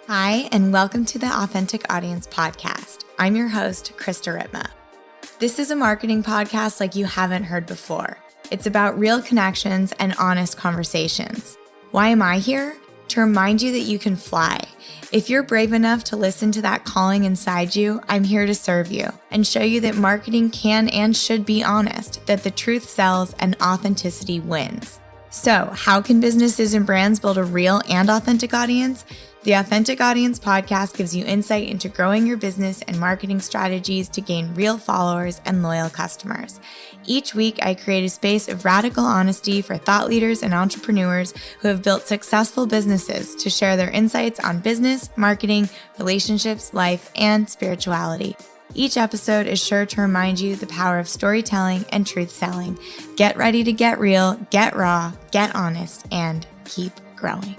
Hi, and welcome to the Authentic Audience Podcast. I'm your host, Krista. This is a marketing podcast like you haven't heard before. It's about real connections and honest conversations. Why am I here? To remind you that you can fly. If you're brave enough to listen to that calling inside you, I'm here to serve you and show you that marketing can and should be honest, that the truth sells and authenticity wins. So, how can businesses and brands build a real and authentic audience? The Authentic Audience Podcast gives you insight into growing your business and marketing strategies to gain real followers and loyal customers. Each week, I create a space of radical honesty for thought leaders and entrepreneurs who have built successful businesses to share their insights on business, marketing, relationships, life, and spirituality. Each episode is sure to remind you the power of storytelling and truth selling. Get ready to get real, get raw, get honest, and keep growing.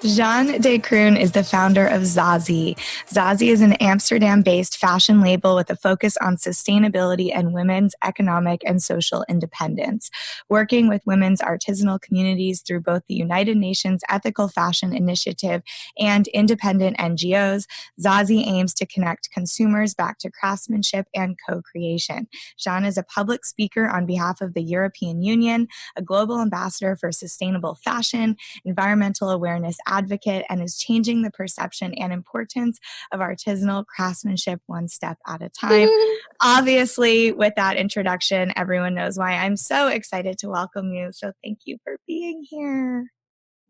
Jeanne de Kroon is the founder of Zazi. Zazi is an Amsterdam-based fashion label with a focus on sustainability and women's economic and social independence. Working with women's artisanal communities through both the United Nations Ethical Fashion Initiative and independent NGOs, Zazi aims to connect consumers back to craftsmanship and co-creation. Jeanne is a public speaker on behalf of the European Union, a global ambassador for sustainable fashion, environmental awareness advocate, and is changing the perception and importance of artisanal craftsmanship one step at a time. Obviously, with that introduction, everyone knows why I'm so excited to welcome you. So thank you for being here.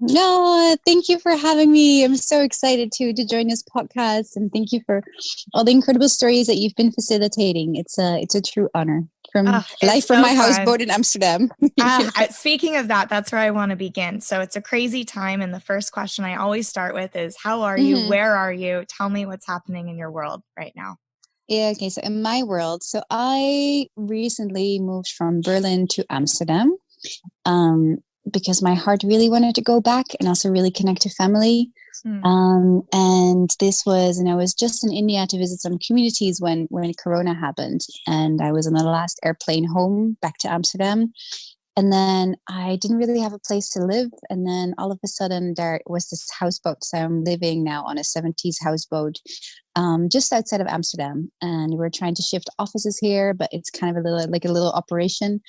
No, thank you for having me. I'm so excited to join this podcast, and thank you for all the incredible stories that you've been facilitating. It's a true honor. From life from my houseboat in Amsterdam. Speaking of that, that's where I want to begin. So it's a crazy time, and the first question I always start with is, how are you? Where are you? Tell me what's happening in your world right now. Yeah, okay. So in my world, so I recently moved from Berlin to Amsterdam. Because my heart really wanted to go back and also really connect to family. And this was, and I was just in India to visit some communities when Corona happened. And I was on the last airplane home back to Amsterdam. And then I didn't really have a place to live. And then all of a sudden there was this houseboat. So I'm living now on a 70s houseboat just outside of Amsterdam. And we're trying to shift offices here, but it's kind of a little operation.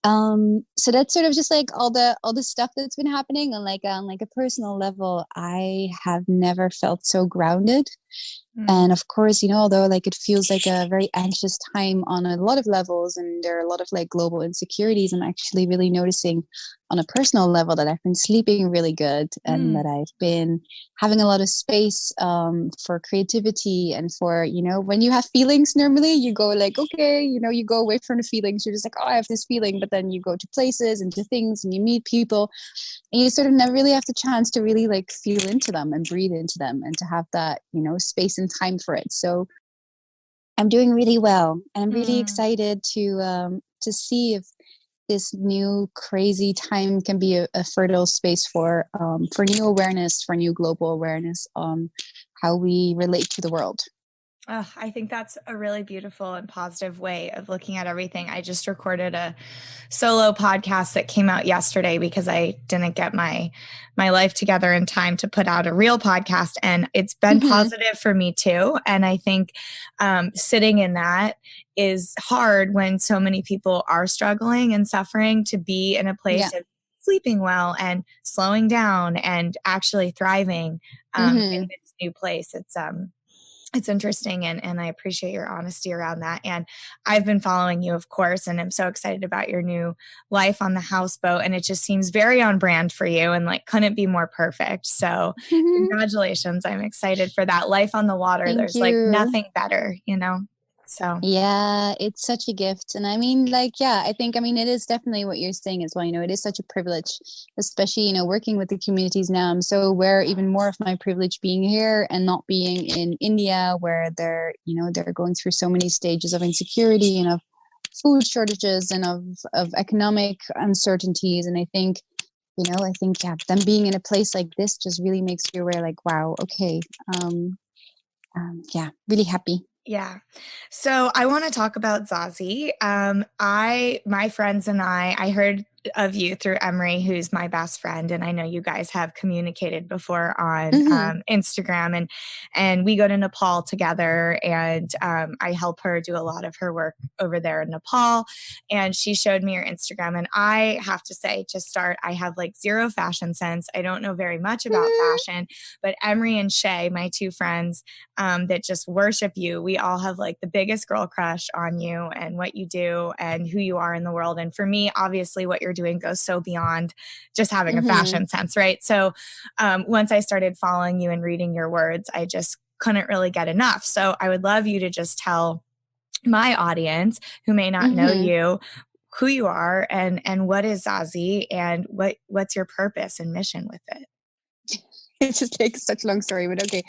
So that's sort of just like all the stuff that's been happening on a personal level. I have never felt so grounded. And of course, although it feels like a very anxious time on a lot of levels, and there are a lot of global insecurities, I'm actually really noticing on a personal level that I've been sleeping really good, and that I've been having a lot of space for creativity and for, when you have feelings, normally you go okay, you go away from the feelings. You're just oh, I have this feeling, but then you go to places and to things and you meet people, and you sort of never really have the chance to really feel into them and breathe into them and to have that, space and time for it. So I'm doing really well, and I'm really excited to see if this new crazy time can be a fertile space for new awareness, for new global awareness on how we relate to the world. I think that's a really beautiful and positive way of looking at everything. I just recorded a solo podcast that came out yesterday because I didn't get my life together in time to put out a real podcast. And it's been positive for me too. And I think sitting in that is hard when so many people are struggling and suffering, to be in a place of sleeping well and slowing down and actually thriving in this new place. It's interesting, and I appreciate your honesty around that. And I've been following you, of course, and I'm so excited about your new life on the houseboat. And it just seems very on brand for you, and couldn't be more perfect. So congratulations. I'm excited for that. Life on the water. Thank There's you. Nothing better, So yeah, it's such a gift. And I mean, I think, it is definitely what you're saying as well. It is such a privilege, especially, working with the communities now. I'm so aware even more of my privilege being here and not being in India, where they're going through so many stages of insecurity and of food shortages and of economic uncertainties. And I think, them being in a place like this just really makes you aware, wow, okay. Really happy. Yeah. So I want to talk about Zazi. My friends and I heard of you through Emery, who's my best friend, and I know you guys have communicated before on Instagram, and we go to Nepal together, and I help her do a lot of her work over there in Nepal, and she showed me your Instagram, and I have to say, to start, I have like zero fashion sense. I don't know very much about fashion, but Emery and Shay, my two friends that just worship you, we all have like the biggest girl crush on you and what you do and who you are in the world. And for me, obviously, what you're doing goes so beyond just having a fashion sense, right? So once I started following you and reading your words, I just couldn't really get enough. So I would love you to just tell my audience who may not know you who you are and what is Zazi and what's your purpose and mission with it. It just takes such a long story, but okay.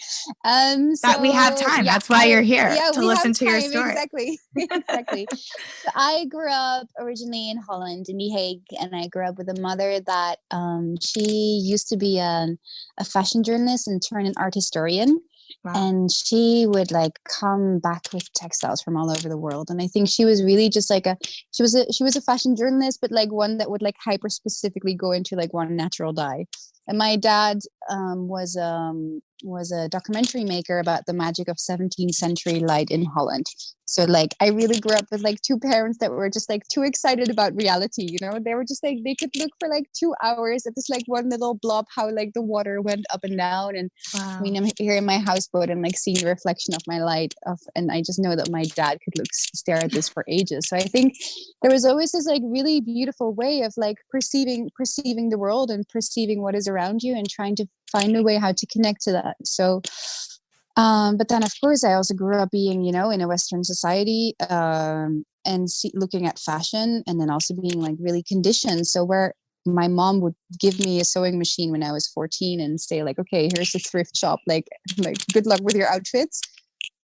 That we have time. That's why you're here, to listen to your story. Exactly. Exactly. So I grew up originally in Holland, in The Hague, and I grew up with a mother that she used to be a fashion journalist and turned an art historian. Wow. And she would like come back with textiles from all over the world. And I think she was really just like she was a fashion journalist, but like one that would like hyper specifically go into like one natural dye. And my dad was a documentary maker about the magic of 17th century light in Holland. So like I really grew up with like two parents that were just like too excited about reality, you know. They were just like, they could look for like 2 hours at this like one little blob, how like the water went up and down. And I mean, I'm here in my houseboat and like seeing the reflection of my light and I just know that my dad could stare at this for ages. So I think there was always this like really beautiful way of like perceiving the world and perceiving what is around you and trying to find a way how to connect to that. So but then of course I also grew up being, you know, in a Western society and looking at fashion and then also being like really conditioned. So where my mom would give me a sewing machine when I was 14 and say like, okay, here's a thrift shop, like good luck with your outfits.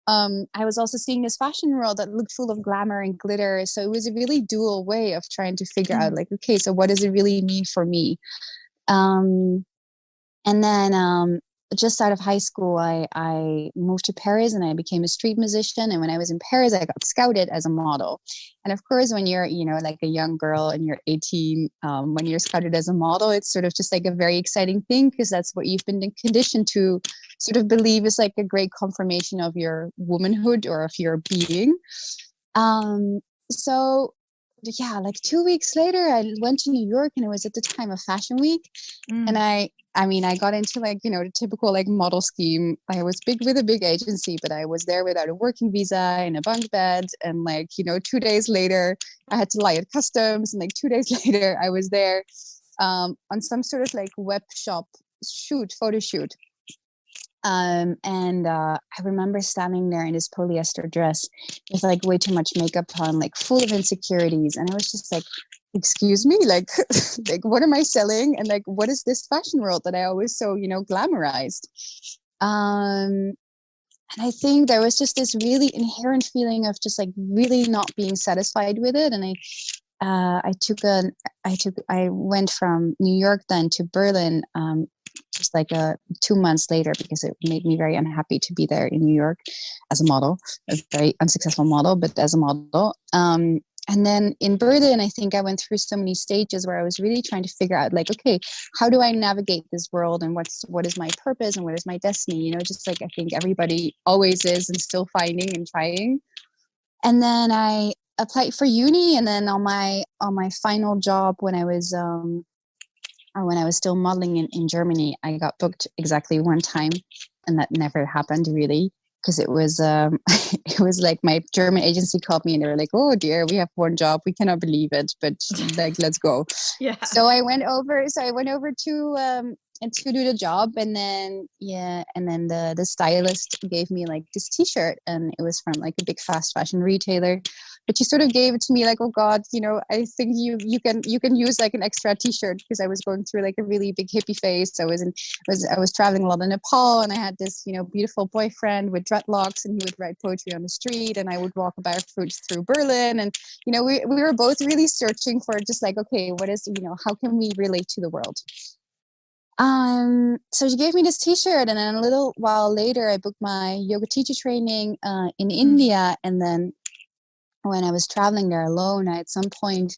I was also seeing this fashion world that looked full of glamour and glitter. So it was a really dual way of trying to figure out like, okay, so what does it really mean for me? And then just out of high school, I moved to Paris and I became a street musician. And when I was in Paris, I got scouted as a model. And of course, when you're, you know, like a young girl and you're 18, when you're scouted as a model, it's sort of just like a very exciting thing because that's what you've been conditioned to sort of believe is like a great confirmation of your womanhood or of your being. So yeah, like 2 weeks later, I went to New York and it was at the time of Fashion Week. And I mean, I got into like, you know, the typical like model scheme. I was with a big agency, but I was there without a working visa in a bunk bed. And like, you know, 2 days later, I had to lie at customs. And like 2 days later, I was there on some sort of like web shop photo shoot. I remember standing there in this polyester dress with like way too much makeup on, like full of insecurities. And I was just like, excuse me, like, like what am I selling? And like, what is this fashion world that I always so, you know, glamorized? And I think there was just this really inherent feeling of just like really not being satisfied with it. And I went from New York then to Berlin, just like 2 months later, because it made me very unhappy to be there in New York as a model, a very unsuccessful model, but as a model. And then in Berlin, I think I went through so many stages where I was really trying to figure out like, okay, how do I navigate this world and what is my purpose and what is my destiny? You know, just like I think everybody always is and still finding and trying. And then I applied for uni, and then on my final job when I was still modeling in Germany, I got booked exactly one time, and that never happened really. Because it was it was like my German agency called me and they were like, oh dear, we have one job, we cannot believe it, but like let's go. Yeah. So I went over to do the job, and then the stylist gave me like this t-shirt, and it was from like a big fast fashion retailer, but she sort of gave it to me like, oh God, you know, I think you can use like an extra t-shirt, because I was going through like a really big hippie phase. I was traveling a lot in Nepal, and I had this, you know, beautiful boyfriend with dreadlocks, and he would write poetry on the street, and I would walk barefoot through Berlin, and you know, we were both really searching for just like, okay, what is, you know, how can we relate to the world? So she gave me this t-shirt, and then a little while later I booked my yoga teacher training in India. And then when I was traveling there alone, I at some point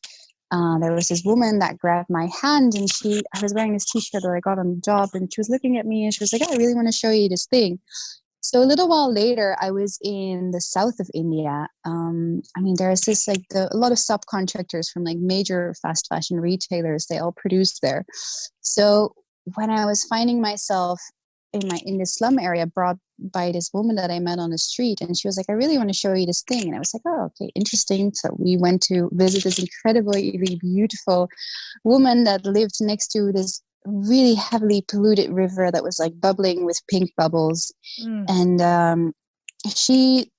there was this woman that grabbed my hand, and I was wearing this t-shirt that I got on the job, and she was looking at me and she was like, I really want to show you this thing. So a little while later, I was in the south of India. There's this like a lot of subcontractors from like major fast fashion retailers. They all produce there. So when I was finding myself in this slum area, brought by this woman that I met on the street, and she was like, I really want to show you this thing. And I was like, oh, okay, interesting. So we went to visit this incredibly beautiful woman that lived next to this really heavily polluted river that was like bubbling with pink bubbles. And she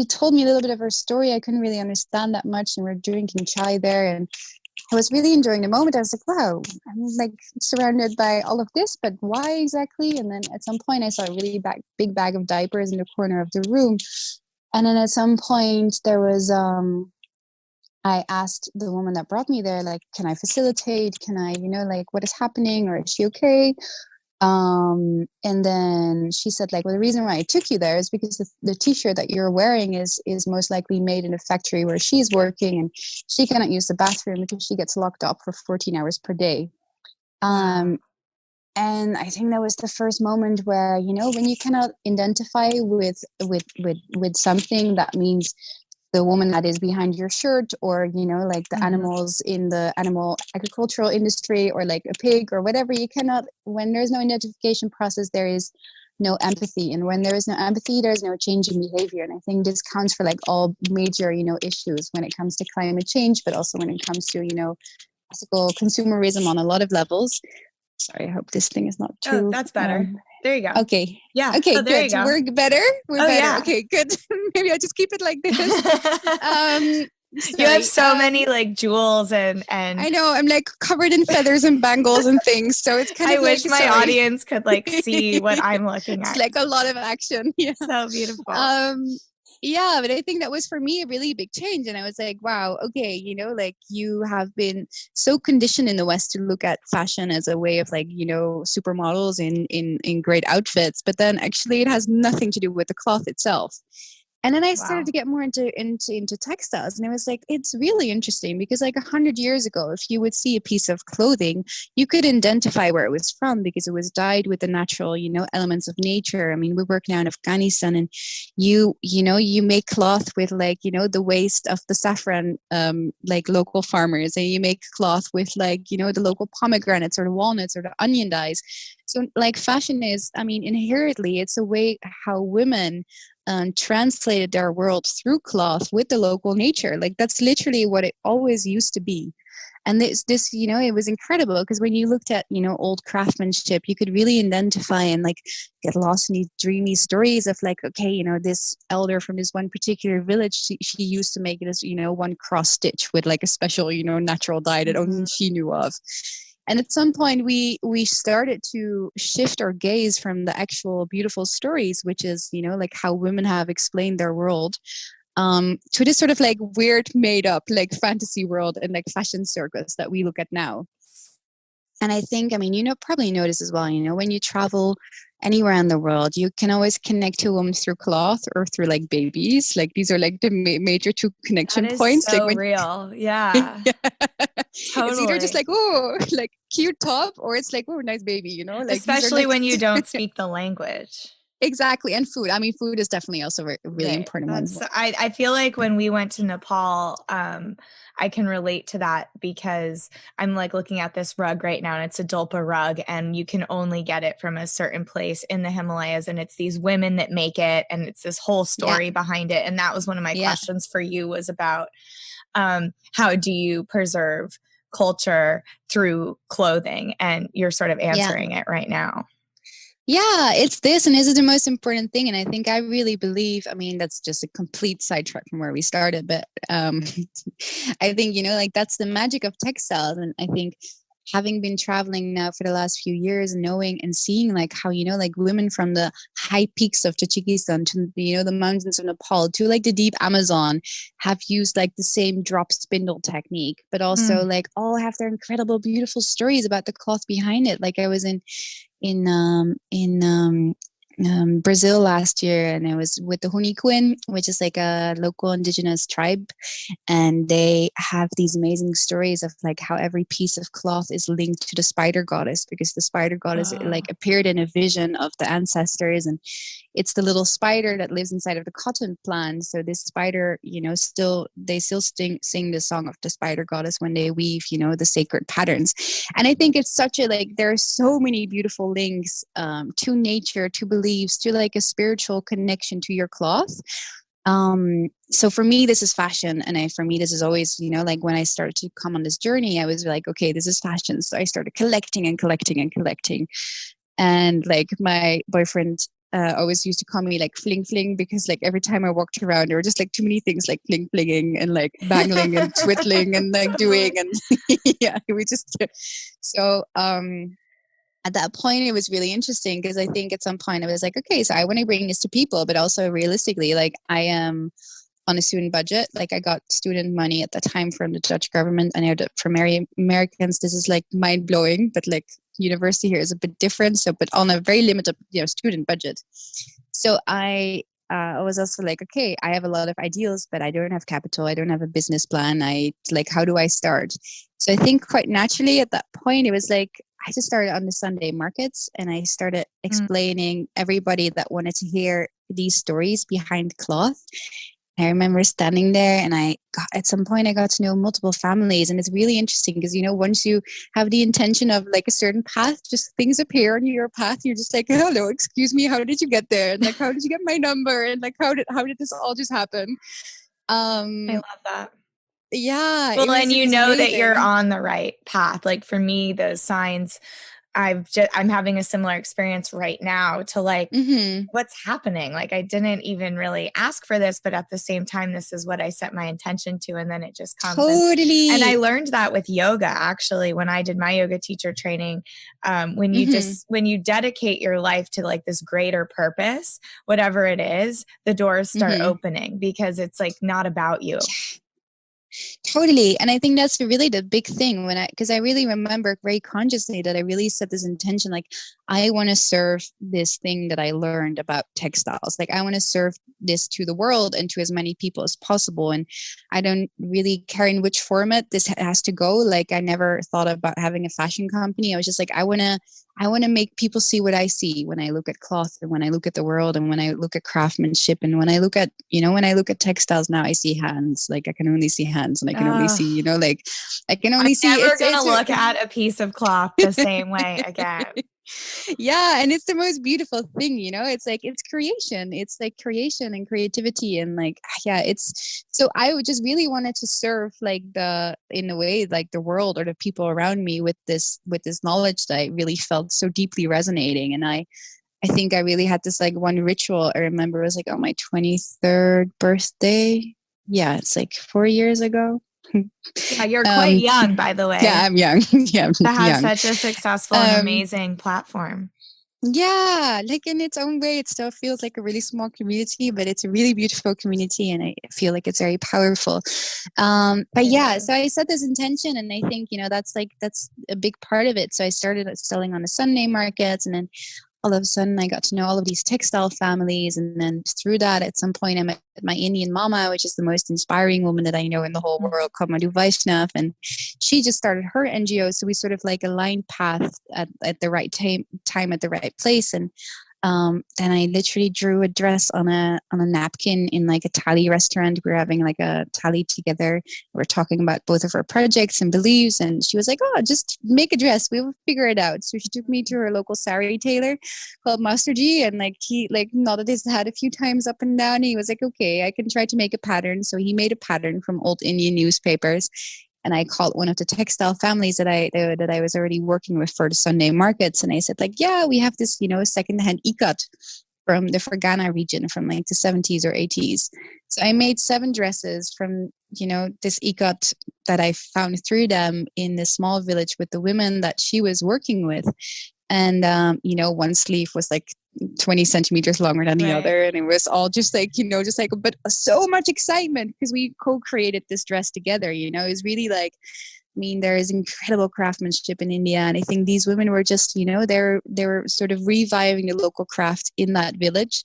told me a little bit of her story. I couldn't really understand that much, and we're drinking chai there, and I was really enjoying the moment. I was like, wow, I'm like surrounded by all of this, but why exactly? And then at some point I saw a really big bag of diapers in the corner of the room. And then at some point there was, I asked the woman that brought me there, like, can I facilitate? Can I, like, what is happening? Or is she okay? And then she said, like, well, the reason why I took you there is because the t-shirt that you're wearing is most likely made in a factory where she's working, and she cannot use the bathroom because she gets locked up for 14 hours per day. And I think that was the first moment where, when you cannot identify with something, that means the woman that is behind your shirt, or like the animals in the animal agricultural industry, or like a pig or whatever. You cannot, when there's no identification process, there is no empathy, and when there is no empathy, there's no change in behavior. And I think this counts for like all major issues when it comes to climate change, but also when it comes to ethical consumerism on a lot of levels. Sorry, I hope this thing is not too. Oh, that's better. There you go. Okay. Yeah. Okay, oh, there good. You go. We're better. We're better. Yeah. Okay, good. Maybe I'll just keep it like this. You have so many like jewels and I know, I'm like covered in feathers and bangles and things. So it's kind of I wish my audience could like see what I'm looking at. It's like a lot of action. Yeah. So beautiful. Yeah, but I think that was for me a really big change. And I was like, wow, okay, like you have been so conditioned in the West to look at fashion as a way of like, supermodels in great outfits, but then actually it has nothing to do with the cloth itself. And then I started to get more into textiles, and it was like, it's really interesting because like 100 years ago, if you would see a piece of clothing, you could identify where it was from because it was dyed with the natural, elements of nature. I mean, we work now in Afghanistan, and you make cloth with like, the waste of the saffron, like local farmers, and you make cloth with like, the local pomegranates or the walnuts or the onion dyes. So like fashion is, I mean, inherently, it's a way how women translated their world through cloth with the local nature. Like that's literally what it always used to be. And this it was incredible because when you looked at, old craftsmanship, you could really identify and like get lost in these dreamy stories of like, okay, this elder from this one particular village, she used to make this, one cross stitch with like a special, natural dye that only she knew of. And at some point we started to shift our gaze from the actual beautiful stories, which is, like how women have explained their world, to this sort of like weird made up like fantasy world and like fashion circus that we look at now. And I think, I mean, probably notice as well, when you travel anywhere in the world, you can always connect to women through cloth or through like babies. Like these are like the major two connection points. So like real. Yeah. Totally. It's either just like, oh, like cute top, or it's like, oh, nice baby, like especially when you don't speak the language. Exactly. And food. I mean, food is definitely also a really important one. I feel like when we went to Nepal, I can relate to that because I'm like looking at this rug right now, and it's a Dolpa rug, and you can only get it from a certain place in the Himalayas, and it's these women that make it, and it's this whole story behind it. And that was one of my questions for you, was about how do you preserve culture through clothing? And you're sort of answering it right now. Yeah, it's this, and this is the most important thing. And I think I really believe, I mean, that's just a complete sidetrack from where we started, but I think, like that's the magic of textiles. And I think having been traveling now for the last few years, knowing and seeing like how, like women from the high peaks of Tajikistan to, the mountains of Nepal to like the deep Amazon have used like the same drop spindle technique, but also like all have their incredible, beautiful stories about the cloth behind it. Like I was in Brazil last year, and I was with the Hunikuin, which is like a local indigenous tribe, and they have these amazing stories of like how every piece of cloth is linked to the spider goddess, because the spider goddess like appeared in a vision of the ancestors, and it's the little spider that lives inside of the cotton plant. So this spider, they still sing the song of the spider goddess when they weave, the sacred patterns. And I think it's such a like, there are so many beautiful links to nature, to beliefs, to like a spiritual connection to your cloth. So for me, this is fashion. And for me, this is always, like when I started to come on this journey, I was like, okay, this is fashion. So I started collecting and collecting and collecting. And like my boyfriend always used to call me like fling fling, because like every time I walked around, there were just like too many things like fling flinging and like bangling and twiddling and like doing. And yeah, we just, so, at that point, it was really interesting, because I think at some point I was like, okay, so I want to bring this to people, but also realistically, like I am on a student budget. Like I got student money at the time from the Dutch government. I know that for Americans, this is like mind blowing, but like university here is a bit different. So, but on a very limited, student budget. So I was also like, okay, I have a lot of ideals, but I don't have capital. I don't have a business plan. How do I start? So I think quite naturally at that point, it was like, I just started on the Sunday markets, and I started explaining everybody that wanted to hear these stories behind cloth. I remember standing there, and at some point I got to know multiple families, and it's really interesting because, once you have the intention of like a certain path, just things appear on your path. You're just like, hello, excuse me, how did you get there? And like, how did you get my number? And like, how did this all just happen? I love that. Yeah. Well, and it was that amazing. you're on the right path. Like for me, those signs, I'm having a similar experience right now to like, what's happening? Like I didn't even really ask for this, but at the same time, this is what I set my intention to. And then it just comes. Totally. And I learned that with yoga, actually, when I did my yoga teacher training, when you dedicate your life to like this greater purpose, whatever it is, the doors start opening, because it's like not about you. Totally. And I think that's really the big thing because I really remember very consciously that I really set this intention, like, I want to serve this thing that I learned about textiles. Like I want to serve this to the world and to as many people as possible. And I don't really care in which format this has to go. Like I never thought about having a fashion company. I was just like, I want to make people see what I see when I look at cloth, and when I look at the world, and when I look at craftsmanship, and when I look at, when I look at textiles now, I see hands. Like I can only see hands, and I can only see, like I can only see. I'm never gonna look at a piece of cloth the same way again. Yeah, and it's the most beautiful thing, it's like, it's creation. It's like creation and creativity, and like, yeah, it's so I would just really wanted to serve like in a way, like the world or the people around me with this knowledge that I really felt so deeply resonating. And I think I really had this like one ritual. I remember it was like on my 23rd birthday. Yeah, it's like 4 years ago. Yeah, you're quite young, by the way. Yeah, I'm young. Yeah, to have such a successful and amazing platform. Yeah, like in its own way, it still feels like a really small community, but it's a really beautiful community, and I feel like it's very powerful. But yeah, so I set this intention, and I think, that's a big part of it. So I started selling on the Sunday markets, and then all of a sudden I got to know all of these textile families. And then through that, at some point I met my Indian mama, which is the most inspiring woman that I know in the whole world, called Madhu Vaishnav. And she just started her NGO. So we sort of like aligned paths at the right time at the right place. And then I literally drew a dress on a napkin in like a Thali restaurant. We were having like a Thali together. We're talking about both of our projects and beliefs. And she was like, oh, just make a dress. We'll figure it out. So she took me to her local sari tailor called Masterji. And like he like nodded his head a few times up and down. And he was like, okay, I can try to make a pattern. So he made a pattern from old Indian newspapers. And I called one of the textile families that I was already working with for the Sunday markets. And I said, like, yeah, we have this, secondhand ikat from the Fergana region from like the 70s or 80s. So I made 7 dresses from, this ikat that I found through them in this small village with the women that she was working with. And, one sleeve was like 20 centimeters longer than the other. And it was all just like, but so much excitement because we co-created this dress together, it was really like mean, there is incredible craftsmanship in India. And I think these women were just, they were sort of reviving the local craft in that village.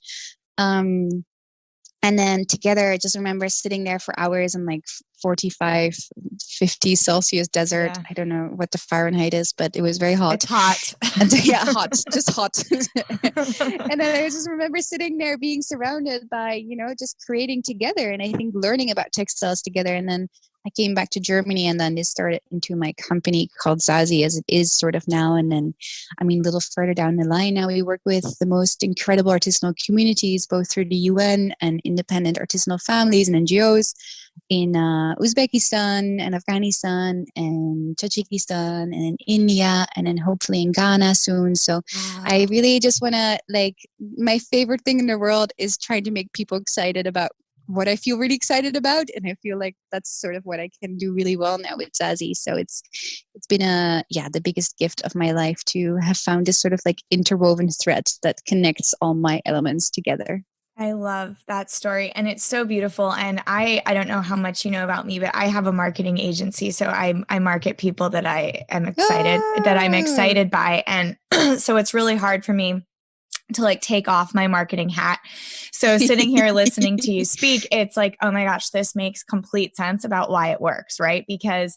And then together, I just remember sitting there for hours in like 45, 50 Celsius desert. Yeah. I don't know what the Fahrenheit is, but it was very hot. It's hot. And yeah, hot, just hot. And then I just remember sitting there being surrounded by, just creating together. And I think learning about textiles together. And then I came back to Germany, and then this started into my company called Zazi, as it is sort of now. And then, a little further down the line, now we work with the most incredible artisanal communities, both through the UN and independent artisanal families and NGOs in Uzbekistan and Afghanistan and Tajikistan and in India, and then hopefully in Ghana soon. So I really just want to, my favorite thing in the world is trying to make people excited about what I feel really excited about. And I feel like that's sort of what I can do really well now with Zazi. So it's been the biggest gift of my life to have found this sort of like interwoven thread that connects all my elements together. I love that story. And it's so beautiful. And I don't know how much you know about me, but I have a marketing agency. So I market people that I am excited, that I'm excited by. And so it's really hard for me to like take off my marketing hat. So sitting here listening to you speak, it's like, oh my gosh, this makes complete sense about why it works, right? Because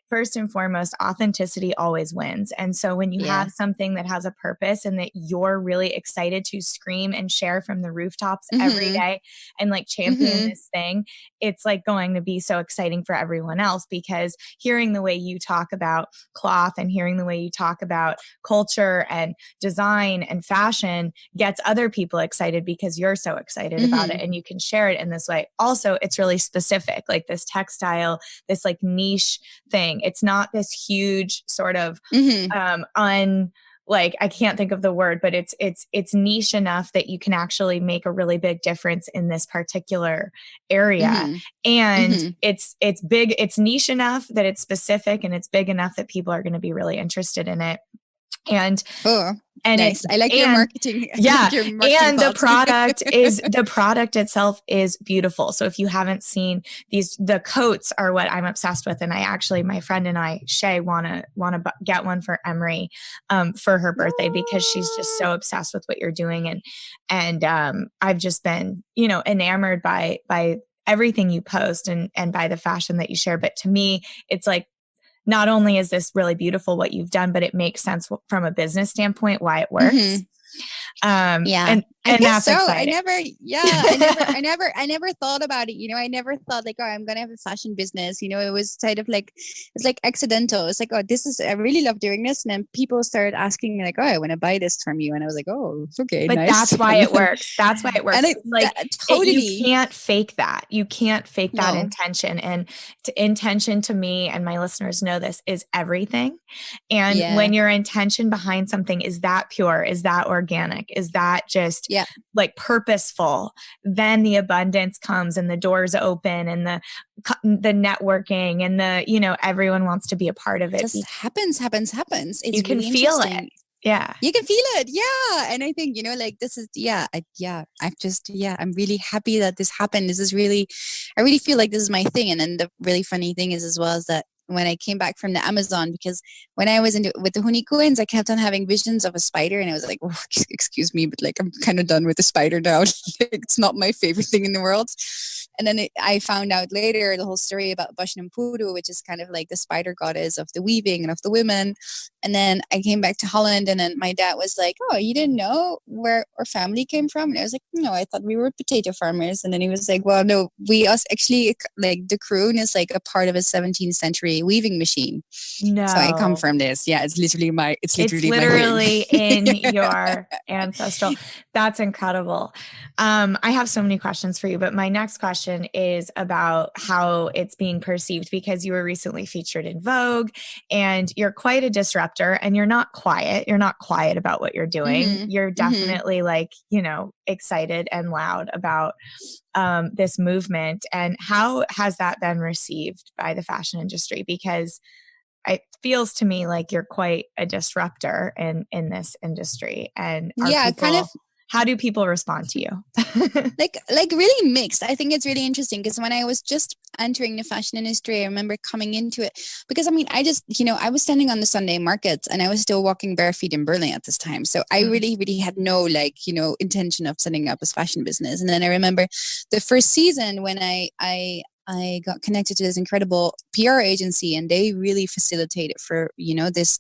first and foremost, authenticity always wins. And so when you have something that has a purpose and that you're really excited to scream and share from the rooftops every day and like champion this thing, it's like going to be so exciting for everyone else, because hearing the way you talk about cloth and hearing the way you talk about culture and design and fashion gets other people excited because you're so excited about it and you can share it in this way. Also, it's really specific, like this textile, this like niche thing. It's not this huge sort of like, I can't think of the word, but it's niche enough that you can actually make a really big difference in this particular area. And it's big, it's niche enough that it's specific, and it's big enough that people are going to be really interested in it. And nice. I like your marketing. Yeah. And the product itself is beautiful. So if you haven't seen the coats are what I'm obsessed with. And my friend and I, Shay, want to get one for Emery, for her birthday, because she's just so obsessed with what you're doing. And I've just been, enamored by everything you post and by the fashion that you share. But to me, it's like, not only is this really beautiful what you've done, but it makes sense from a business standpoint why it works. And that's so exciting. I never thought about it. I never thought like, oh, I'm going to have a fashion business. It was kind of like, it's like accidental. It's like, oh, I really love doing this. And then people started asking me like, oh, I want to buy this from you. And I was like, oh, okay. But nice. That's why it works. That's why it works. Totally. You can't fake that. You can't fake that intention. And intention to me, and my listeners know this, is everything. And when your intention behind something is that pure, is that organic, is that just like purposeful, then the abundance comes and the doors open and the networking and everyone wants to be a part of it. Just happens. It's you can really feel it. Yeah. You can feel it. Yeah. And I think, like this is, I'm really happy that this happened. I really feel like this is my thing. And then the really funny thing is as well is that when I came back from the Amazon, because when I was with the Honeycombs, I kept on having visions of a spider, and I was like, oh, excuse me, but like I'm kind of done with the spider now. It's not my favorite thing in the world. And then I found out later the whole story about Bashnampudu, which is kind of like the spider goddess of the weaving and of the women. And then I came back to Holland, and then my dad was like, oh, you didn't know where our family came from? And I was like, no, I thought we were potato farmers. And then he was like, well, no, us actually, like de Kroon is like a part of a 17th century weaving machine. No. So I come from this. Yeah, it's literally my in your ancestral. That's incredible. I have so many questions for you, but my next question is about how it's being perceived, because you were recently featured in Vogue, and you're quite a disruptor, and you're not quiet. You're not quiet about what you're doing. You're definitely excited and loud about this movement. And how has that been received by the fashion industry? Because it feels to me like you're quite a disruptor in this industry. And How do people respond to you? like really mixed. I think it's really interesting because when I was just entering the fashion industry, I remember coming into it because I mean, I just, I was standing on the Sunday markets and I was still walking bare feet in Berlin at this time. So I really, really had no intention of setting up a fashion business. And then I remember the first season when I got connected to this incredible PR agency, and they really facilitated for, this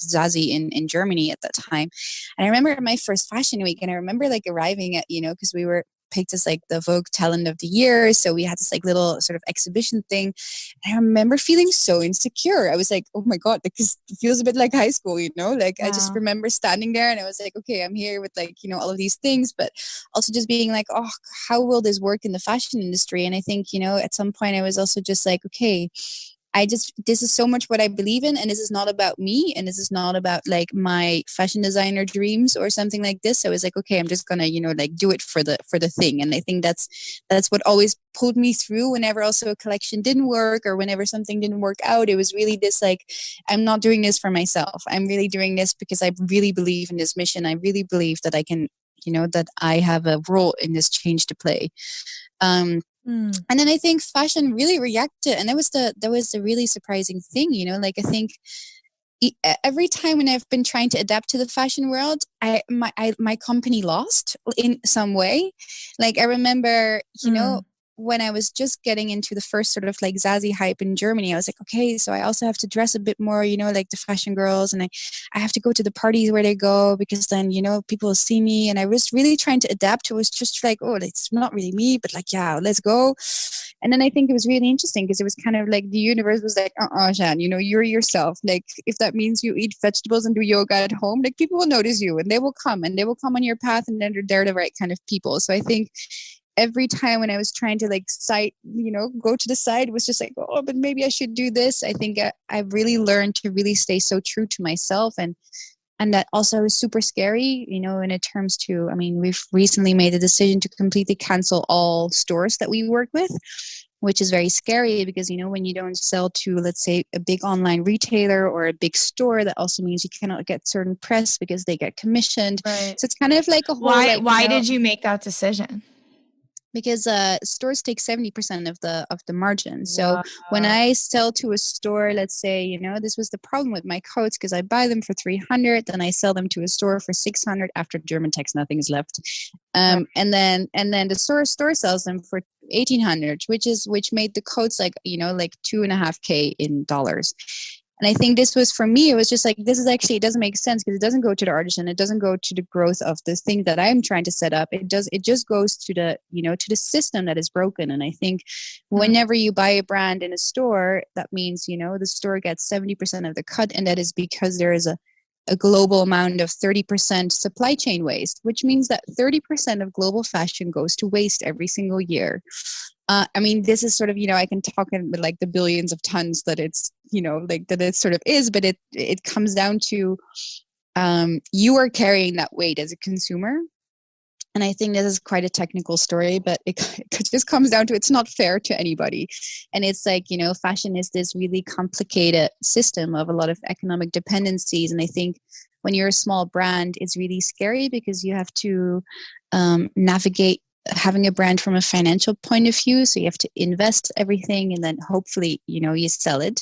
Zazi in Germany at that time. And I remember my first fashion week, and I remember like arriving at, because we were picked as like the Vogue Talent of the Year. So we had this like little sort of exhibition thing. And I remember feeling so insecure. I was like, oh my God, because it feels a bit like high school, like I just remember standing there and I was like, okay, I'm here with like, all of these things, but also just being like, oh, how will this work in the fashion industry? And I think, at some point I was also just like, okay, this is so much what I believe in, and this is not about me, and this is not about like my fashion designer dreams or something like this. So I was like, okay, I'm just gonna, like do it for the thing. And I think that's what always pulled me through whenever also a collection didn't work or whenever something didn't work out. It was really this like, I'm not doing this for myself. I'm really doing this because I really believe in this mission. I really believe that I can, that I have a role in this change to play. And then I think fashion really reacted, and that was the really surprising thing, like I think every time when I've been trying to adapt to the fashion world, my company lost in some way. Like I remember, when I was just getting into the first sort of like Zazi hype in Germany, I was like, okay, so I also have to dress a bit more, like the fashion girls, and I have to go to the parties where they go because then, people will see me. And I was really trying to adapt. It was just like, oh, it's not really me, but like, yeah, let's go. And then I think it was really interesting because it was kind of like the universe was like, Jeanne, you're yourself. Like if that means you eat vegetables and do yoga at home, like people will notice you and they will come on your path, and then they're the right kind of people. So I think every time when I was trying to like go to the side, it was just like, oh, but maybe I should do this. I think I've really learned to really stay so true to myself. And that also is super scary, in it terms to, I mean, we've recently made a decision to completely cancel all stores that we work with, which is very scary because, when you don't sell to, let's say, a big online retailer or a big store, that also means you cannot get certain press because they get commissioned. Right. So it's kind of like a whole... Why did you make that decision? Because stores take 70% of the margin. So when I sell to a store, let's say, this was the problem with my coats, because I buy them for 300, then I sell them to a store for 600. After German tax, nothing is left. Right. And then the store sells them for 1,800, which made the coats like, like $2,500 in dollars. And I think this was, for me, it was just like, this is actually, it doesn't make sense because it doesn't go to the artisan. It doesn't go to the growth of the thing that I'm trying to set up. It just goes to the, to the system that is broken. And I think whenever you buy a brand in a store, that means, the store gets 70% of the cut. And that is because there is a global amount of 30% supply chain waste, which means that 30% of global fashion goes to waste every single year. I mean, this is sort of, I can talk in like the billions of tons that it's, like that it sort of is, but it comes down to you are carrying that weight as a consumer. And I think this is quite a technical story, but it just comes down to, it's not fair to anybody. And it's like, fashion is this really complicated system of a lot of economic dependencies. And I think when you're a small brand, it's really scary because you have to navigate having a brand from a financial point of view. So you have to invest everything and then hopefully, you sell it.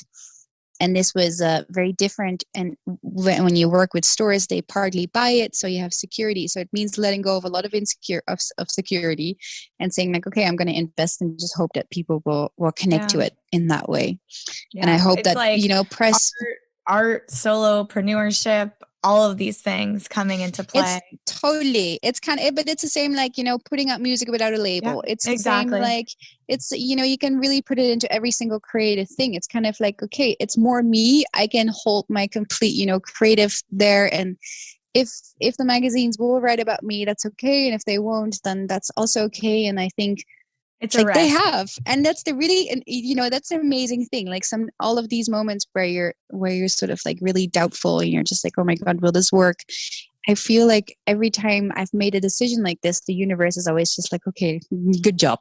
And this was very different. And when you work with stores, they partly buy it. So you have security. So it means letting go of a lot of security and saying like, okay, I'm going to invest and just hope that people will connect to it in that way. Yeah. And I hope that, like, press... Art, solopreneurship, all of these things coming into play. It's totally, it's kind of, but it's the same, like, putting out music without a label. Yep, it's the same, like, it's, you can really put it into every single creative thing. It's kind of like, okay, it's more me. I can hold my complete, creative there. And if the magazines will write about me, that's okay. And if they won't, then that's also okay. And I think it's like they have, and that's the really, and that's an amazing thing. Like all of these moments where you're sort of like really doubtful and you're just like, oh my God, will this work? I feel like every time I've made a decision like this, the universe is always just like, okay, good job.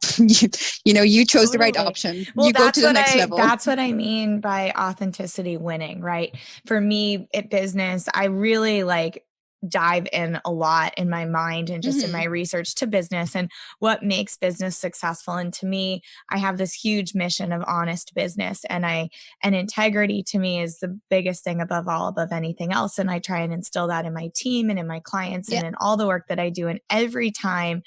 You chose the right option. Well, you go to the next level. That's what I mean by authenticity winning, right? For me at business, I really like dive in a lot in my mind and just in my research to business and what makes business successful. And to me, I have this huge mission of honest business, and integrity to me is the biggest thing above anything else. And I try and instill that in my team and in my clients and in all the work that I do. And every time,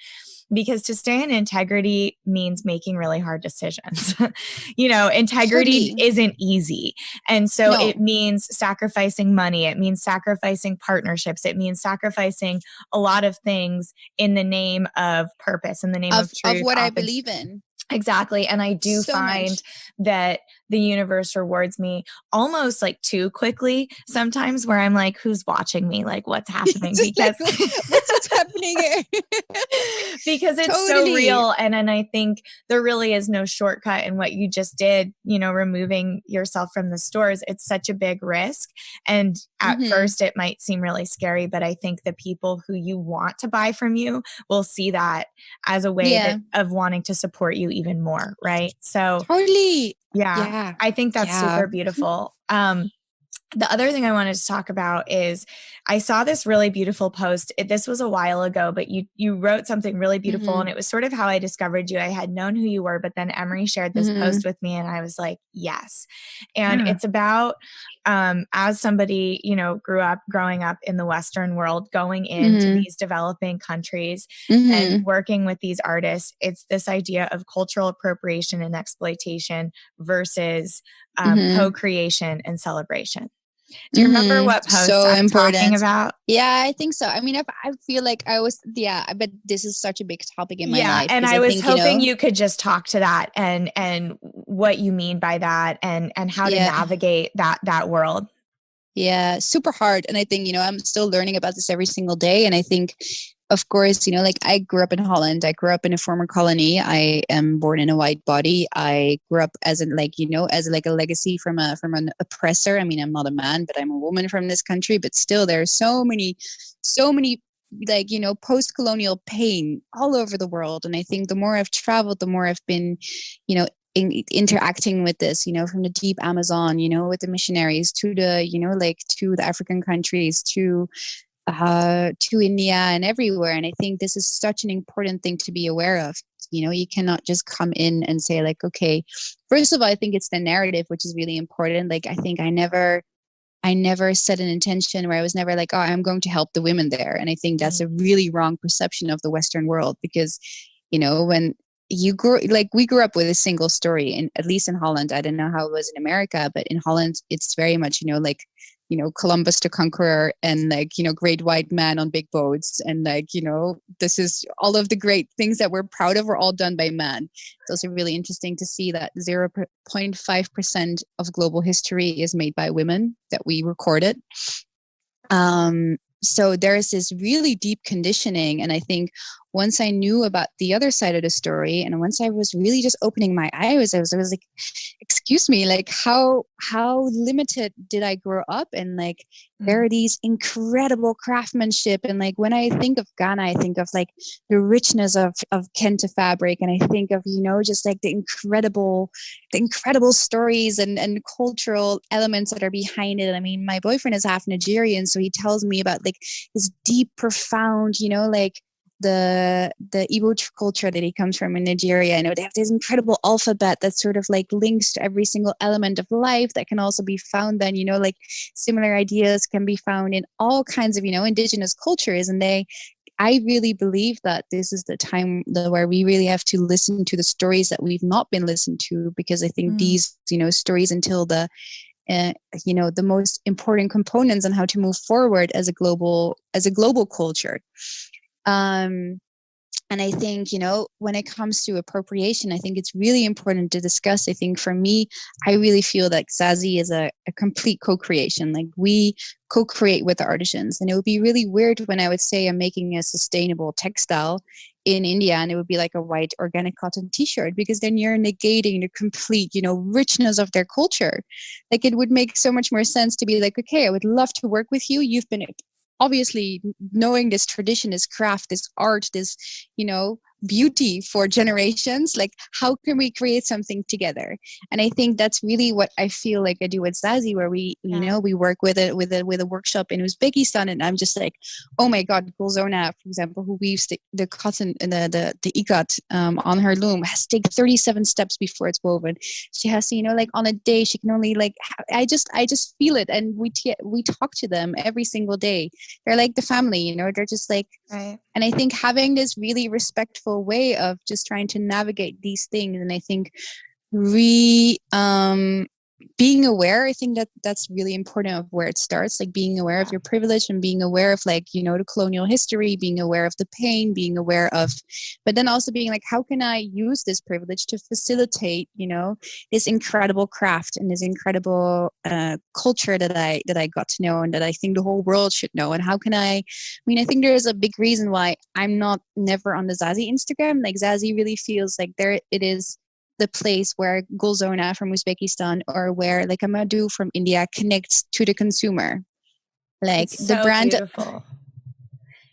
because to stay in integrity means making really hard decisions. Integrity isn't easy. And so it means sacrificing money. It means sacrificing partnerships. It means sacrificing a lot of things in the name of purpose, in the name of truth. Of what I believe in. Exactly. And I do find that the universe rewards me almost like too quickly sometimes, where I'm like, who's watching me? Like, what's happening? Because what's happening here? Because it's so real. And I think there really is no shortcut in what you just did, removing yourself from the stores. It's such a big risk. And at first it might seem really scary, but I think the people who you want to buy from you will see that as a way of wanting to support you even more. Right. So totally. Yeah. I think that's super beautiful. The other thing I wanted to talk about is I saw this really beautiful post. This was a while ago, but you wrote something really beautiful, and it was sort of how I discovered you. I had known who you were, but then Emery shared this post with me, and I was like, yes. And it's about, as somebody, growing up in the Western world, going into these developing countries and working with these artists, it's this idea of cultural appropriation and exploitation versus co-creation and celebration. Do you remember what post I'm talking about? Yeah, I think so. I mean, I feel like I was, but this is such a big topic in my life. And I was hoping you could just talk to that and what you mean by that and how to navigate that world. Yeah, super hard. And I think, I'm still learning about this every single day. And I think, of course, I grew up in Holland. I grew up in a former colony. I am born in a white body. I grew up as a legacy from an oppressor. I mean, I'm not a man, but I'm a woman from this country. But still, there are so many post-colonial pain all over the world. And I think the more I've traveled, the more I've been, interacting with this, from the deep Amazon, with the missionaries to the, to the African countries, to India and everywhere. And I think this is such an important thing to be aware of. You cannot just come in and say like, okay, first of all, I think it's the narrative, which is really important. Like, I think I never set an intention where I was never like, oh, I'm going to help the women there. And I think that's a really wrong perception of the Western world, because, when we grew up with a single story, and at least in Holland, I don't know how it was in America, but in Holland, it's very much, Columbus the Conqueror and great white man on big boats. And this is all of the great things that we're proud of were all done by men. It's also really interesting to see that 0.5% of global history is made by women that we recorded. So there's this really deep conditioning. And I think once I knew about the other side of the story, and once I was really just opening my eyes, I was like, excuse me, like how limited did I grow up? And there are these incredible craftsmanship. And when I think of Ghana, I think of the richness of Kente fabric. And I think of, just the incredible stories and cultural elements that are behind it. I mean, my boyfriend is half Nigerian, so he tells me about this deep, profound, the Igbo culture that he comes from in Nigeria. I know they have this incredible alphabet that sort of links to every single element of life that can also be found then, similar ideas can be found in all kinds of, indigenous cultures. And I really believe that this is the time where we really have to listen to the stories that we've not been listened to, because I think these, stories until the most important components on how to move forward as a global culture. And I think, when it comes to appropriation, I think it's really important to discuss. I think for me, I really feel that Zazi is a complete co-creation. We co-create with the artisans. And it would be really weird when I would say I'm making a sustainable textile in India and it would be like a white organic cotton t-shirt, because then you're negating the complete, richness of their culture. It would make so much more sense to be like, okay, I would love to work with you. You've been obviously knowing this tradition, this craft, this art, this, beauty for generations. Like, how can we create something together? And I think that's really what I feel like I do with Zazi, where we, you know, we work with a workshop in Uzbekistan, and I'm just like, oh my God, Gulzona, for example, who weaves the cotton and the ikat on her loom, has to take 37 steps before it's woven. She has to, you know, like on a day, she can only like, I just feel it. And we talk to them every single day. They're like the family, you know, they're just like, Right. and I think having this really respectful way of just trying to navigate these things, and I think being aware, I think that's really important of where it starts, like being aware of your privilege and being aware of, like, you know, the colonial history, being aware of the pain, being aware of, but then also being like, how can I use this privilege to facilitate, you know, this incredible craft and this incredible culture that I got to know and that I think the whole world should know. And how can I mean, I think there is a big reason why I'm never on the Zazi Instagram. Like, Zazi really feels like there it is the place where Gulzona from Uzbekistan or where like a Madhu from India connects to the consumer. Like, It's the so brand. beautiful.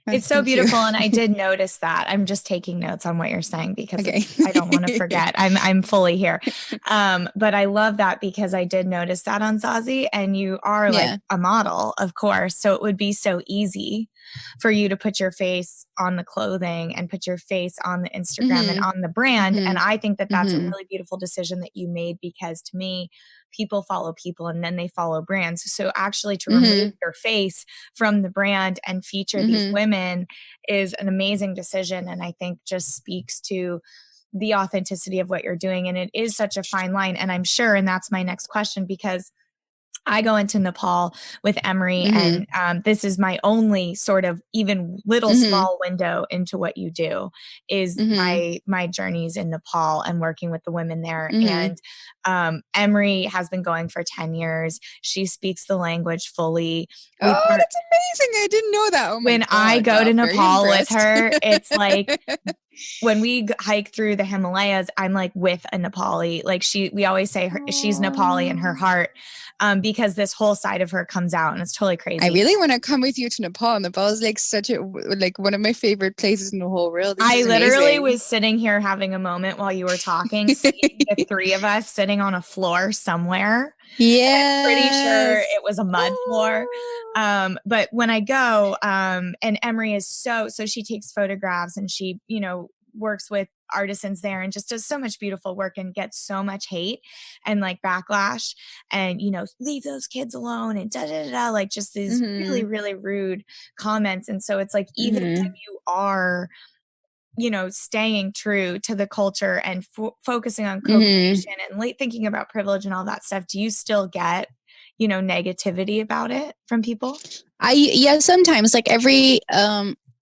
It's so beautiful. And I did notice that. I'm just taking notes on what you're saying because I don't want to forget. I'm fully here. But I love that because I did notice that on Zazi, and you are like a model, of course. So it would be so easy for you to put your face on the clothing and put your face on the Instagram and on the brand. And I think that that's a really beautiful decision that you made, because to me, people follow people and then they follow brands. So actually to remove your face from the brand and feature these women is an amazing decision. And I think just speaks to the authenticity of what you're doing. And it is such a fine line. And I'm sure, and that's my next question, because I go into Nepal with Emery, and this is my only sort of even little small window into what you do is my journeys in Nepal and working with the women there. And Emery has been going for 10 years. She speaks the language fully. That's amazing. I didn't know that. Oh my when God, I go to Nepal with impressed. her, it's like when we hike through the Himalayas, I'm like with a Nepali. Like we always say she's Nepali in her heart, because this whole side of her comes out, and it's totally crazy. I really want to come with you to Nepal. Nepal is like like one of my favorite places in the whole world. I literally was sitting here having a moment while you were talking, seeing the three of us sitting on a floor somewhere. Yeah, I'm pretty sure it was a mud floor. But when I go, and Emery is so she takes photographs, and she, you know, works with artisans there and just does so much beautiful work and gets so much hate and like backlash and, you know, leave those kids alone and like just these really, really rude comments. And so it's like, even when you are, you know, staying true to the culture and focusing on co-creation and thinking about privilege and all that stuff, do you still get, you know, negativity about it from people? Sometimes, like every,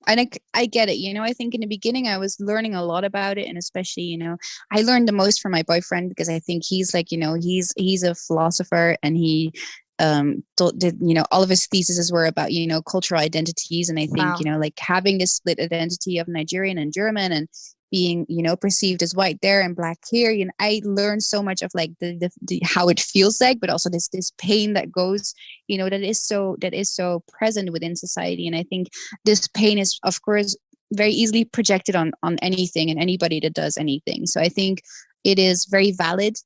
and I get it, you know. I think in the beginning I was learning a lot about it, and especially, you know, I learned the most from my boyfriend, because I think he's like, you know, he's a philosopher, and he did, you know, all of his theses were about, you know, cultural identities. And I think, you know, like having this split identity of Nigerian and German, and being, you know, perceived as white there and black here, you know, I learned so much of like the how it feels like, but also this pain that goes, you know, that is so present within society. And I think this pain is, of course, very easily projected on anything and anybody that does anything. So I think it is very valid.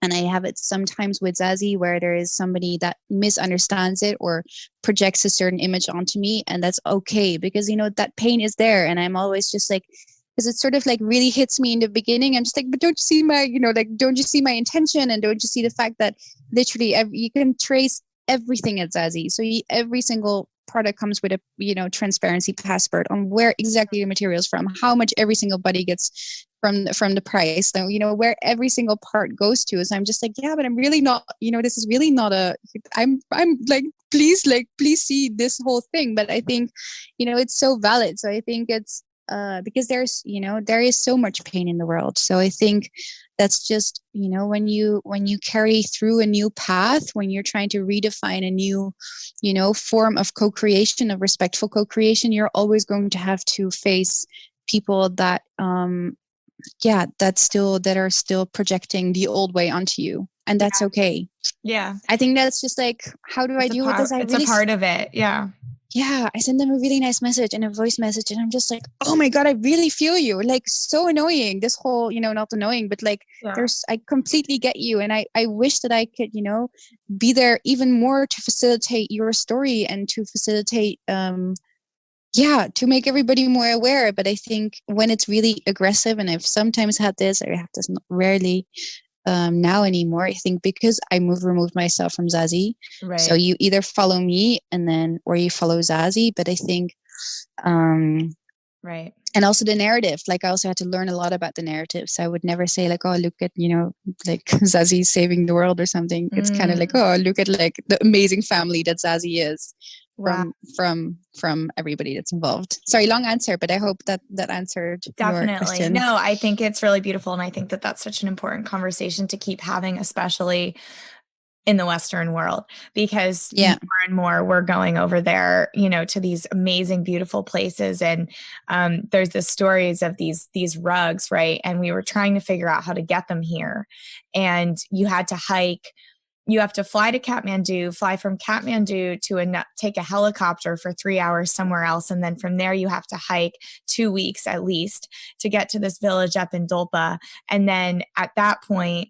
And I have it sometimes with Zazi, where there is somebody that misunderstands it or projects a certain image onto me. And that's okay, because, you know, that pain is there. And I'm always just like, because it sort of like really hits me in the beginning. I'm just like, but don't you see my, you know, like, don't you see my intention? And don't you see the fact that literally you can trace everything at Zazi. So every single product comes with a, you know, transparency passport on where exactly the materials from, how much every single body gets from the price, so, you know, where every single part goes to. So I'm just like, yeah, but I'm really not, you know, this is really not I'm like, please see this whole thing. But I think, you know, it's so valid. So I think it's because there's, you know, there is so much pain in the world. So I think that's just, you know, when you carry through a new path, when you're trying to redefine a new, you know, form of co-creation, of respectful co-creation, you're always going to have to face people that that are still projecting the old way onto you, and that's okay. Yeah, I think that's just like, how do I deal with this? It's a part of it. Yeah. yeah, I sent them a really nice message and a voice message, and I'm just like, oh my God, I really feel you. Like, so annoying. This whole, not annoying, but like, I completely get you. And I wish that I could, be there even more to facilitate your story and to facilitate, to make everybody more aware. But I think when it's really aggressive, and I've sometimes had this, I have this rarely, now anymore, I think because I removed myself from Zazi. Right. So you either follow me or you follow Zazi. But I think, right. And also the narrative, like I also had to learn a lot about the narrative. So I would never say like, oh, look at, like Zazi saving the world or something. It's kind of like, oh, look at like the amazing family that Zazi is. Wow. From everybody that's involved. Sorry, long answer, but I hope that answered your question. No, I think it's really beautiful. And I think that that's such an important conversation to keep having, especially in the Western world, because more and more we're going over there, to these amazing, beautiful places. And there's the stories of these rugs, right? And we were trying to figure out how to get them here. And you had to hike. You have to fly to Kathmandu, fly from Kathmandu to take a helicopter for 3 hours somewhere else. And then from there, you have to hike 2 weeks at least to get to this village up in Dolpa. And then at that point,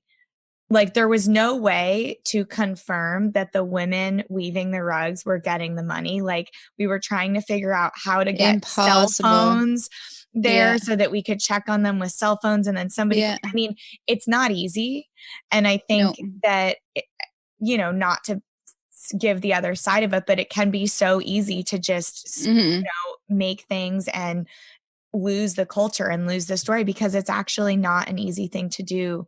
like there was no way to confirm that the women weaving the rugs were getting the money. Like we were trying to figure out how to get cell phones there so that we could check on them with cell phones. And then somebody, I mean, it's not easy. And I think that, not to give the other side of it, but it can be so easy to just, make things and lose the culture and lose the story, because it's actually not an easy thing to do.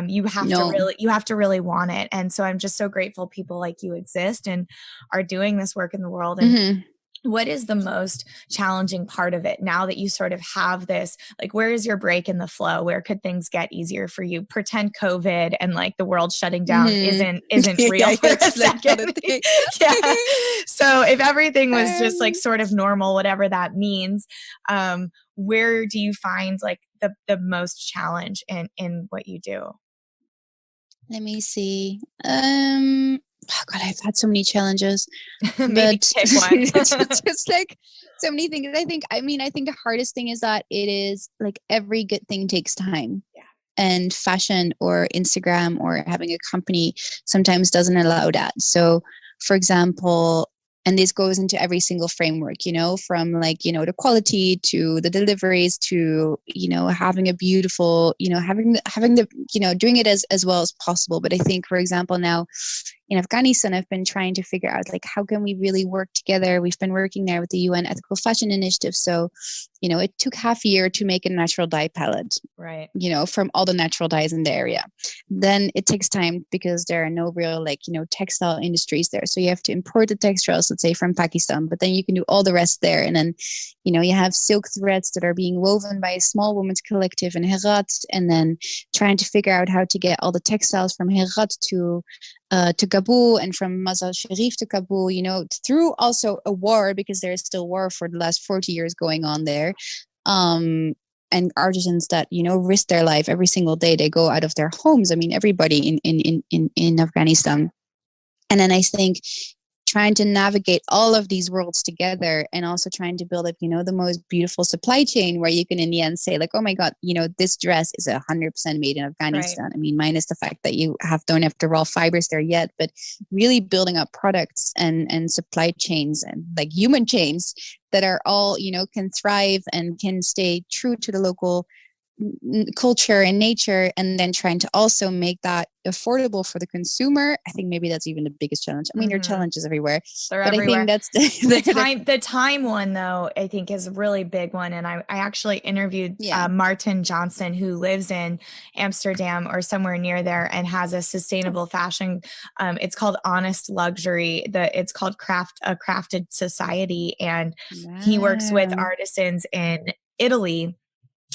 You have to really want it. And so I'm just so grateful people like you exist and are doing this work in the world. And what is the most challenging part of it now that you sort of have this, like, where is your break in the flow? Where could things get easier for you? Pretend COVID and like the world shutting down isn't real for a second. So if everything was just like sort of normal, whatever that means, where do you find like the most challenge in what you do? Let me see. Oh God, I've had so many challenges. Maybe pick one. It's just like so many things. I think the hardest thing is that it is like every good thing takes time. Yeah. And fashion or Instagram or having a company sometimes doesn't allow that. So, for example, and this goes into every single framework, from like, the quality to the deliveries to, having a beautiful, having the, doing it as well as possible. But I think, for example, now in Afghanistan, I've been trying to figure out like, how can we really work together? We've been working there with the UN Ethical Fashion Initiative. So, it took half a year to make a natural dye palette, right? From all the natural dyes in the area. Then it takes time because there are no real textile industries there. So you have to import the textiles, let's say from Pakistan, but then you can do all the rest there. And then, you have silk threads that are being woven by a small women's collective in Herat, and then trying to figure out how to get all the textiles from Herat to Kabul, and from Mazar Sharif to Kabul, through also a war, because there is still war for the last 40 years going on there. And artisans that, risk their life every single day. They go out of their homes. I mean, everybody in Afghanistan. And then I think trying to navigate all of these worlds together, and also trying to build up, the most beautiful supply chain where you can in the end say like, oh my God, this dress is 100% made in Afghanistan. Right. I mean, minus the fact that you don't have the raw fibers there yet, but really building up products and supply chains and like human chains that are all, can thrive and can stay true to the local culture and nature, and then trying to also make that affordable for the consumer. I think maybe that's even the biggest challenge. I mean, there are challenges everywhere. They're but everywhere. I think that's the time one though, I think is a really big one. And I actually interviewed Martin Johnson, who lives in Amsterdam or somewhere near there and has a sustainable fashion. It's called Honest Luxury. It's called Crafted Society. And he works with artisans in Italy.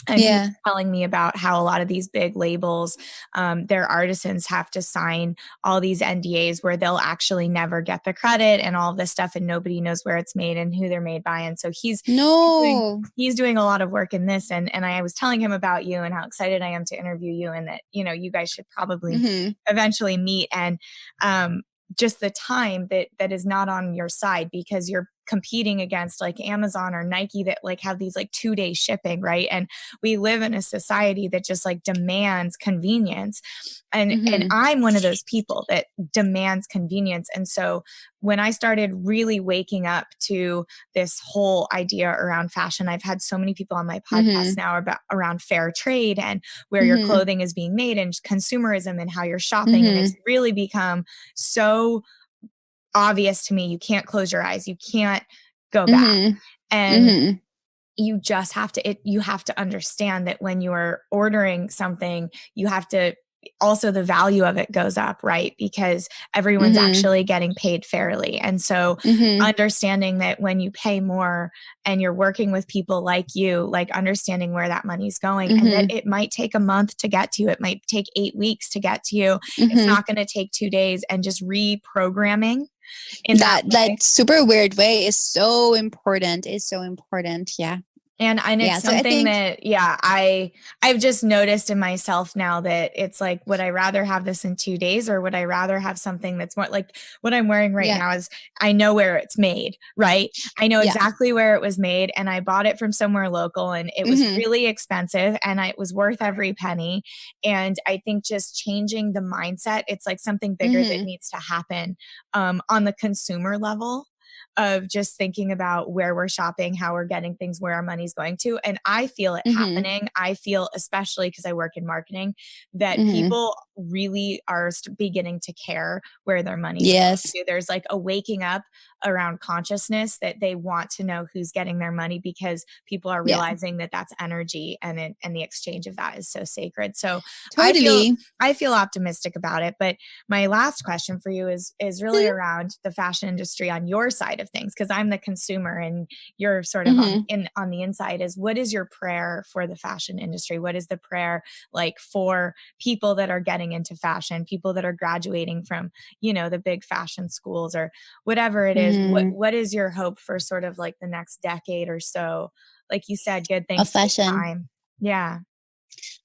And he was telling me about how a lot of these big labels, their artisans have to sign all these NDAs where they'll actually never get the credit and all of this stuff, and nobody knows where it's made and who they're made by. And so he's doing a lot of work in this. And I was telling him about you and how excited I am to interview you, and that, you guys should probably eventually meet. And just the time that is not on your side, because you're competing against like Amazon or Nike that like have these like 2-day shipping, right? And we live in a society that just like demands convenience. And I'm one of those people that demands convenience. And so when I started really waking up to this whole idea around fashion, I've had so many people on my podcast now about around fair trade and where your clothing is being made and consumerism and how you're shopping. And it's really become so obvious to me. You can't close your eyes. You can't go back. And you just have to, you have to understand that when you are ordering something, you have to also the value of it goes up, right? Because everyone's actually getting paid fairly. And so understanding that when you pay more and you're working with people like you, like understanding where that money's going and that it might take a month to get to you. It might take 8 weeks to get to you. It's not going to take 2 days, and just reprogramming in that super weird way is so important. It's so important. Yeah. And it's something that, I've just noticed in myself now that it's like, would I rather have this in 2 days, or would I rather have something that's more like what I'm wearing right now is I know where it's made, right? I know exactly where it was made, and I bought it from somewhere local, and it was really expensive, and it was worth every penny. And I think just changing the mindset, it's like something bigger that needs to happen on the consumer level, of just thinking about where we're shopping, how we're getting things, where our money's going to. And I feel it happening. I feel, especially because I work in marketing, that people really are beginning to care where their money's going to. There's like a waking up around consciousness that they want to know who's getting their money, because people are realizing that that's energy, and the exchange of that is so sacred. So totally. I feel optimistic about it. But my last question for you is really around the fashion industry on your side of things, because I'm the consumer and you're sort of on the inside. Is what is your prayer for the fashion industry? What is the prayer like for people that are getting into fashion, people that are graduating from, the big fashion schools or whatever it is? What is your hope for sort of like the next decade or so? Like you said, good things take time. Yeah.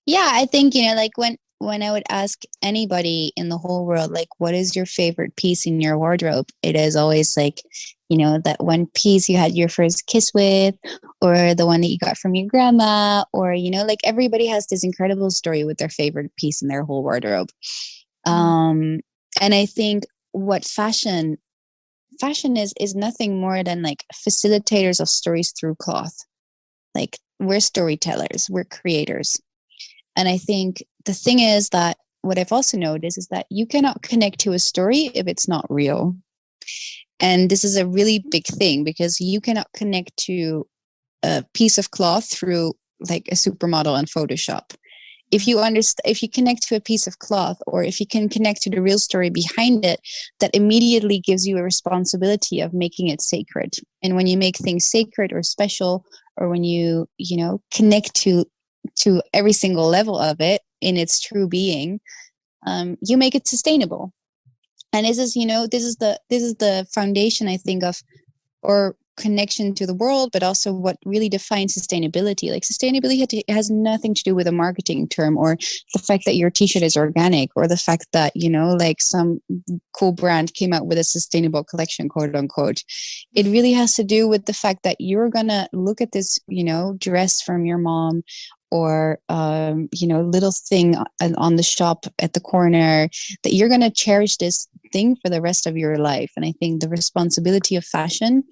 Yeah, I think, like when I would ask anybody in the whole world, like, what is your favorite piece in your wardrobe? It is always like, that one piece you had your first kiss with, or the one that you got from your grandma, or, like everybody has this incredible story with their favorite piece in their whole wardrobe. And I think what fashion is nothing more than like facilitators of stories through cloth. Like, we're storytellers, we're creators. And I think the thing is that what I've also noticed is that you cannot connect to a story if it's not real. And this is a really big thing, because you cannot connect to a piece of cloth through like a supermodel in Photoshop. If you connect to a piece of cloth, or if you can connect to the real story behind it, that immediately gives you a responsibility of making it sacred. And when you make things sacred or special, or when you connect to every single level of it in its true being, you make it sustainable. And this is the foundation, I think, of or connection to the world, but also what really defines sustainability. Like, sustainability has nothing to do with a marketing term, or the fact that your t-shirt is organic, or the fact that like some cool brand came out with a sustainable collection, quote unquote. It really has to do with the fact that you're gonna look at this dress from your mom, or little thing on the shop at the corner, that you're going to cherish this thing for the rest of your life. And I think the responsibility of fashion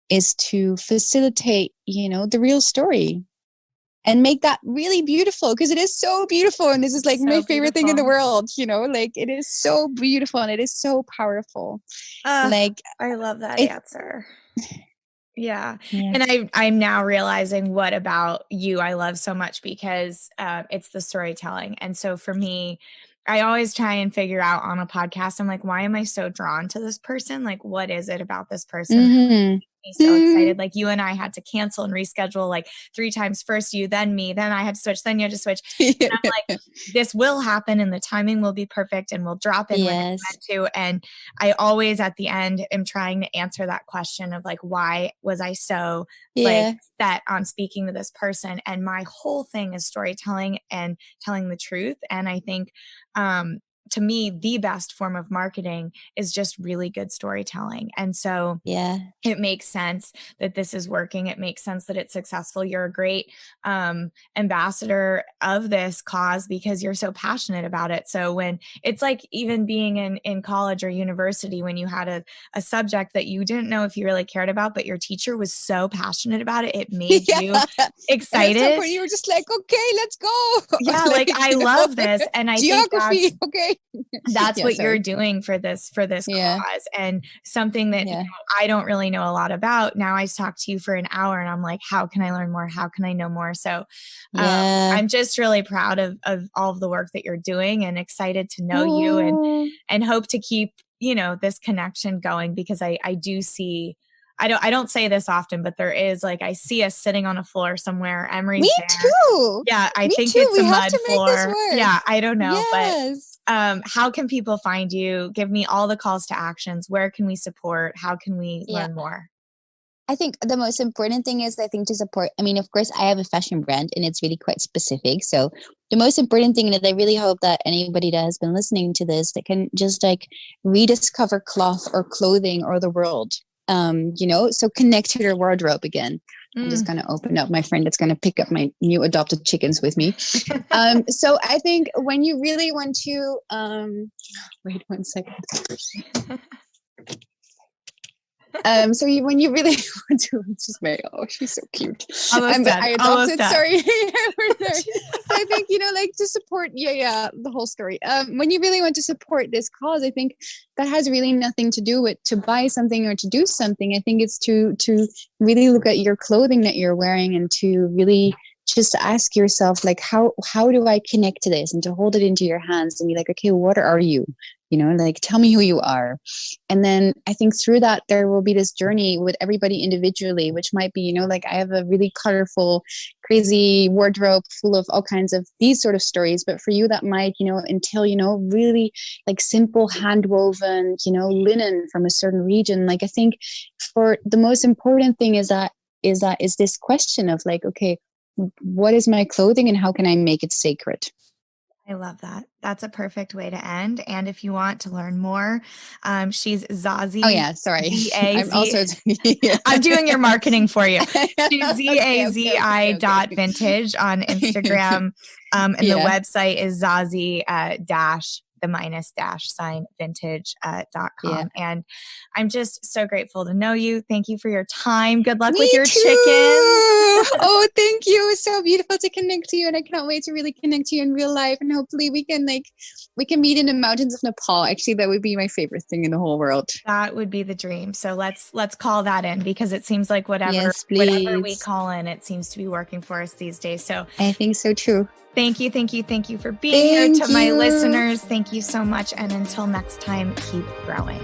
is to facilitate the real story and make that really beautiful, because it is so beautiful. And this is like my favorite thing in the world, like it is so beautiful and it is so powerful. I love that answer. Yeah. And I'm now realizing what about you I love so much, because it's the storytelling. And so for me, I always try and figure out on a podcast, I'm like, why am I so drawn to this person? Like, what is it about this person? So excited. Like, you and I had to cancel and reschedule like 3 times. First you, then me, then I had to switch, then you had to switch. And I'm like, this will happen and the timing will be perfect and we'll drop in when it's meant to. And I always at the end am trying to answer that question of like, why was I so like set on speaking to this person? And my whole thing is storytelling and telling the truth. And I think to me, the best form of marketing is just really good storytelling. And so it makes sense that this is working. It makes sense that it's successful. You're a great ambassador of this cause because you're so passionate about it. So when it's like even being in college or university, when you had a subject that you didn't know if you really cared about, but your teacher was so passionate about it, it made you excited. And at some point you were just like, okay, let's go. Yeah, like I love this. And I geography, think that's what you're doing for this cause, and something that you know, I don't really know a lot about. Now I talked to you for an hour and I'm like, how can I learn more? How can I know more? So I'm just really proud of all of the work that you're doing and excited to know you and hope to keep, you know, this connection going, because I do see, I don't say this often, but there is like, I see us sitting on a floor somewhere. Emery's Me there. too. Yeah. I Me think too. it's we a have mud to floor. Make this work. Yeah. I don't know, yes. but how can people find you? Give me all the calls to actions. Where can we support? How can we learn more? I think the most important thing is, I think, to support. I mean, of course, I have a fashion brand and it's really quite specific. So the most important thing that I really hope that anybody that has been listening to this, that can just like rediscover cloth or clothing or the world, you know, so connect to your wardrobe again. I'm just going to open up my friend that's going to pick up my new adopted chickens with me. So I think when you really want to, wait 1 second. When you really want to, it's just Mary. Oh, she's so cute. I adopted. Sorry, So I think, you know, like to support, the whole story. When you really want to support this cause, I think that has really nothing to do with to buy something or to do something. I think it's to really look at your clothing that you're wearing and to really just ask yourself, like, how do I connect to this, and to hold it into your hands and be like, okay, what are you? You know, like, tell me who you are. And then I think through that, there will be this journey with everybody individually, which might be, you know, like I have a really colorful, crazy wardrobe full of all kinds of these sort of stories. But for you, that might, you know, entail, you know, really like simple hand woven, you know, linen from a certain region. Like, I think for the most important thing is this question of like, okay, what is my clothing and how can I make it sacred? I love that. That's a perfect way to end. And if you want to learn more, she's Zazi. Oh yeah, sorry. I'm also I'm doing your marketing for you. She's zazi.vintage on Instagram. And the website is Zazi -vintage.com. And I'm just so grateful to know you. Thank you for your time. Good luck with your chickens. Oh, thank you. It's so beautiful to connect to you. And I cannot wait to really connect to you in real life. And hopefully we can meet in the mountains of Nepal. Actually, that would be my favorite thing in the whole world. That would be the dream. So let's call that in, because it seems like whatever we call in, it seems to be working for us these days. So I think so too. Thank you for being here. To my listeners, thank you so much. And until next time, keep growing.